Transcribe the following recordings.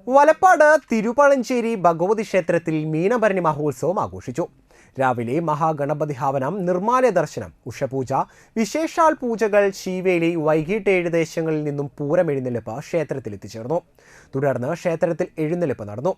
വലപ്പാട് തിരുപ്പളഞ്ചേരി ഭഗവതി ക്ഷേത്രത്തിൽ മീനഭരണി മഹോത്സവം ആഘോഷിച്ചു. രാവിലെ മഹാഗണപതി ഹവനം, നിർമ്മാല്യ ദർശനം, ഉഷപൂജ, വിശേഷാൽ പൂജകൾ, ശീവേലി, വൈകിട്ട് 7 ദേശങ്ങളിൽ നിന്നും പൂരം എഴുന്നള്ളിപ്പ് ക്ഷേത്രത്തിൽ എത്തിച്ചേർന്നു. തുടർന്ന് ക്ഷേത്രത്തിൽ എഴുന്നള്ളിപ്പ് നടന്നു.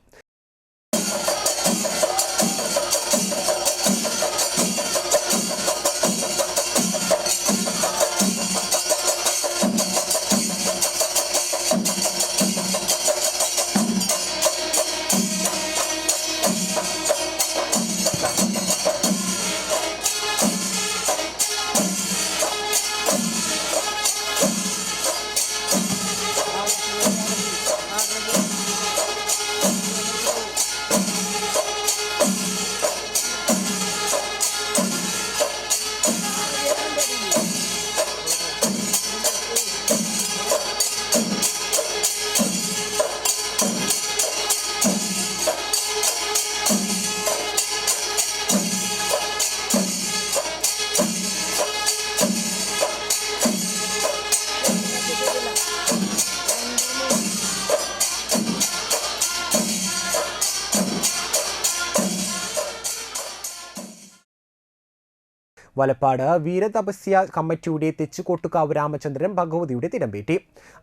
വലപ്പാട് വീരതപസ്യ കമ്മിറ്റിയുടെ തെച്ചുകോട്ടുകാവ് രാമചന്ദ്രൻ ഭഗവതിയുടെ തിടമ്പേറ്റി.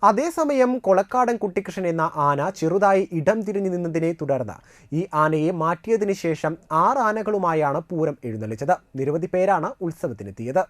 അതേസമയം കൊളക്കാടൻ കുട്ടിക്കൃഷ്ണൻ എന്ന ആന ചെറുതായി ഇടം തിരിഞ്ഞു നിന്നതിനെ തുടർന്ന് ഈ ആനയെ മാറ്റിയതിനു ശേഷം 6 ആനകളുമായാണ് പൂരം എഴുന്നള്ളിച്ചത്. നിരവധി പേരാണ് ഉത്സവത്തിനെത്തിയത്.